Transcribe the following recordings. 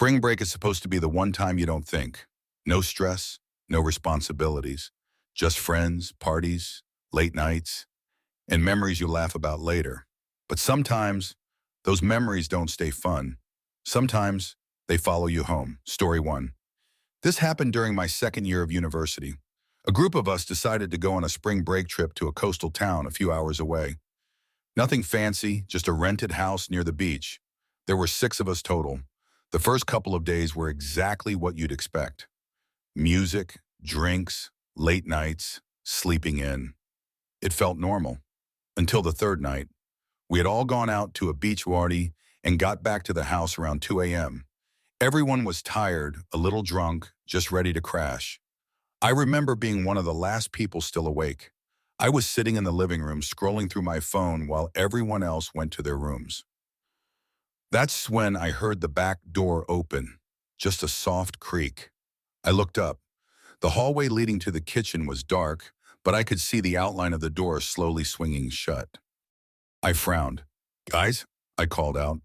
Spring break is supposed to be the one time you don't think. No stress, no responsibilities, just friends, parties, late nights, and memories you laugh about later. But sometimes those memories don't stay fun. Sometimes they follow you home. Story 1. This happened during my second year of university. A group of us decided to go on a spring break trip to a coastal town a few hours away. Nothing fancy, just a rented house near the beach. There were 6 of us total. The first couple of days were exactly what you'd expect. Music, drinks, late nights, sleeping in. It felt normal. Until the third night. We had all gone out to a beach party and got back to the house around 2 a.m. Everyone was tired, a little drunk, just ready to crash. I remember being one of the last people still awake. I was sitting in the living room scrolling through my phone while everyone else went to their rooms. That's when I heard the back door open, just a soft creak. I looked up. The hallway leading to the kitchen was dark, but I could see the outline of the door slowly swinging shut. I frowned. "Guys," I called out.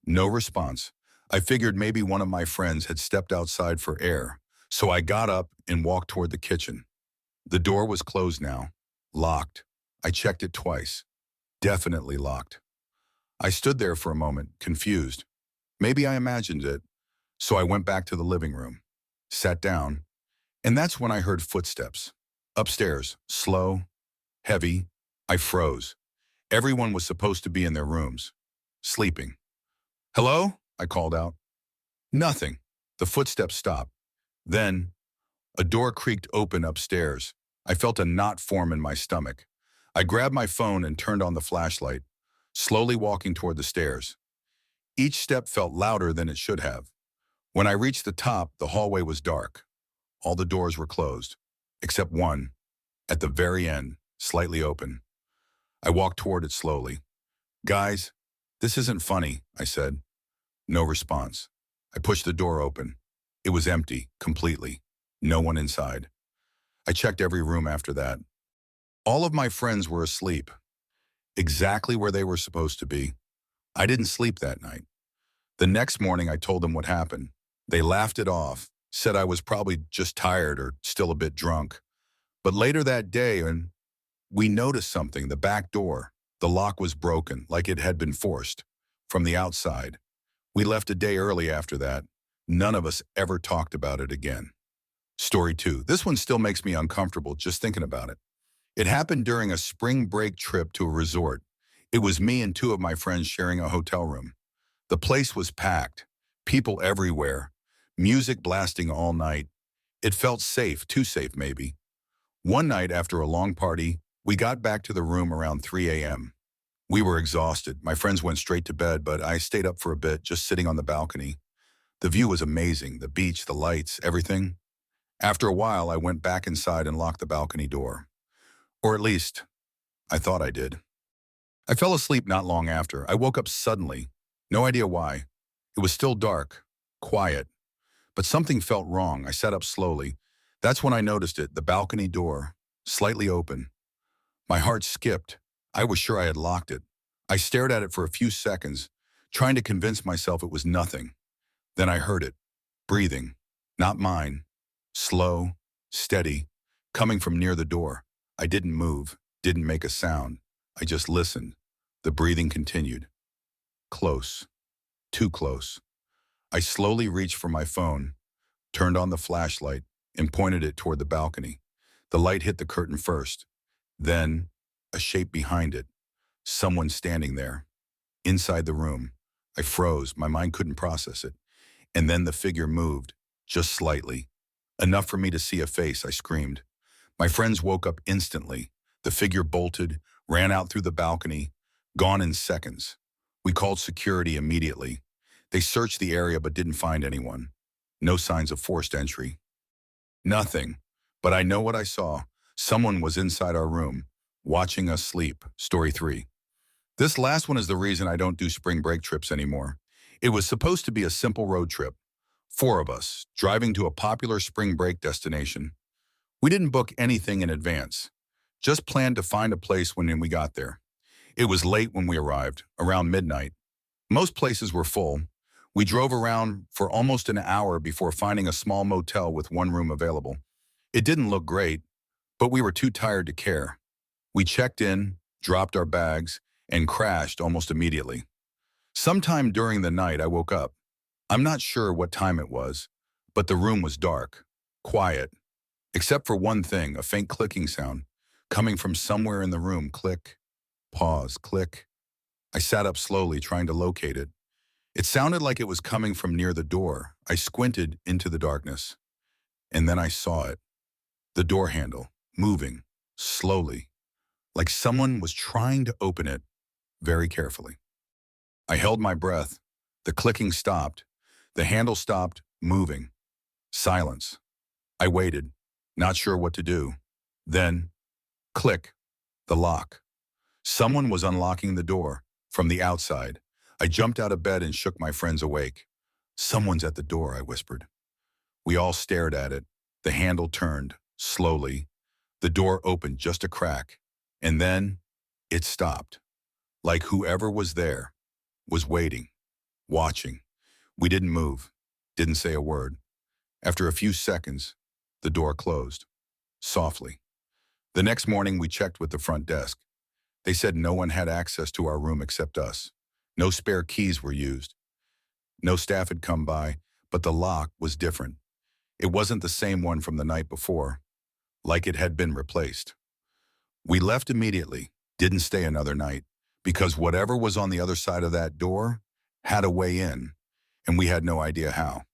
No response. I figured maybe one of my friends had stepped outside for air, so I got up and walked toward the kitchen. The door was closed now, locked. I checked it twice. Definitely locked. I stood there for a moment, confused. Maybe I imagined it, so I went back to the living room, sat down, and that's when I heard footsteps. Upstairs, slow, heavy. I froze. Everyone was supposed to be in their rooms, sleeping. "Hello?" I called out. Nothing. The footsteps stopped. Then, a door creaked open upstairs. I felt a knot form in my stomach. I grabbed my phone and turned on the flashlight, slowly walking toward the stairs. Each step felt louder than it should have. When I reached the top, the hallway was dark. All the doors were closed, except one, at the very end, slightly open. I walked toward it slowly. "Guys, this isn't funny," I said. No response. I pushed the door open. It was empty, completely. No one inside. I checked every room after that. All of my friends were asleep, exactly where they were supposed to be. I didn't sleep that night. The next morning, I told them what happened. They laughed it off, said I was probably just tired or still a bit drunk. But later that day, we noticed something, the back door. The lock was broken, like it had been forced, from the outside. We left a day early after that. None of us ever talked about it again. Story 2. This one still makes me uncomfortable just thinking about it. It happened during a spring break trip to a resort. It was me and 2 of my friends sharing a hotel room. The place was packed, people everywhere, music blasting all night. It felt safe, too safe maybe. One night after a long party, we got back to the room around 3 a.m. We were exhausted. My friends went straight to bed, but I stayed up for a bit, just sitting on the balcony. The view was amazing, the beach, the lights, everything. After a while, I went back inside and locked the balcony door. Or at least, I thought I did. I fell asleep not long after. I woke up suddenly. No idea why. It was still dark, quiet, but something felt wrong. I sat up slowly. That's when I noticed it, the balcony door, slightly open. My heart skipped. I was sure I had locked it. I stared at it for a few seconds, trying to convince myself it was nothing. Then I heard it, breathing, not mine, slow, steady, coming from near the door. I didn't move, didn't make a sound. I just listened. The breathing continued. Close, too close. I slowly reached for my phone, turned on the flashlight, and pointed it toward the balcony. The light hit the curtain first, then a shape behind it, someone standing there. Inside the room, I froze. My mind couldn't process it. And then the figure moved, just slightly. Enough for me to see a face. I screamed. My friends woke up instantly. The figure bolted, ran out through the balcony, gone in seconds. We called security immediately. They searched the area but didn't find anyone. No signs of forced entry. Nothing. But I know what I saw. Someone was inside our room, watching us sleep. Story 3. This last one is the reason I don't do spring break trips anymore. It was supposed to be a simple road trip. 4 of us, driving to a popular spring break destination. We didn't book anything in advance. Just planned to find a place when we got there. It was late when we arrived, around midnight. Most places were full. We drove around for almost an hour before finding a small motel with one room available. It didn't look great, but we were too tired to care. We checked in, dropped our bags, and crashed almost immediately. Sometime during the night, I woke up. I'm not sure what time it was, but the room was dark, quiet, except for one thing, a faint clicking sound coming from somewhere in the room. Click, pause, click. I sat up slowly, trying to locate it. It sounded like it was coming from near the door. I squinted into the darkness, and then I saw it. The door handle, moving, slowly, like someone was trying to open it very carefully. I held my breath. The clicking stopped. The handle stopped moving. Silence. I waited, not sure what to do. Then, click, the lock. Someone was unlocking the door from the outside. I jumped out of bed and shook my friends awake. "Someone's at the door," I whispered. We all stared at it. The handle turned, slowly. The door opened just a crack. And then, it stopped. Like whoever was there was waiting, watching. We didn't move, didn't say a word. After a few seconds, the door closed, softly. The next morning, we checked with the front desk. They said no one had access to our room except us. No spare keys were used. No staff had come by, but the lock was different. It wasn't the same one from the night before, like it had been replaced. We left immediately, didn't stay another night, because whatever was on the other side of that door had a way in, and we had no idea how.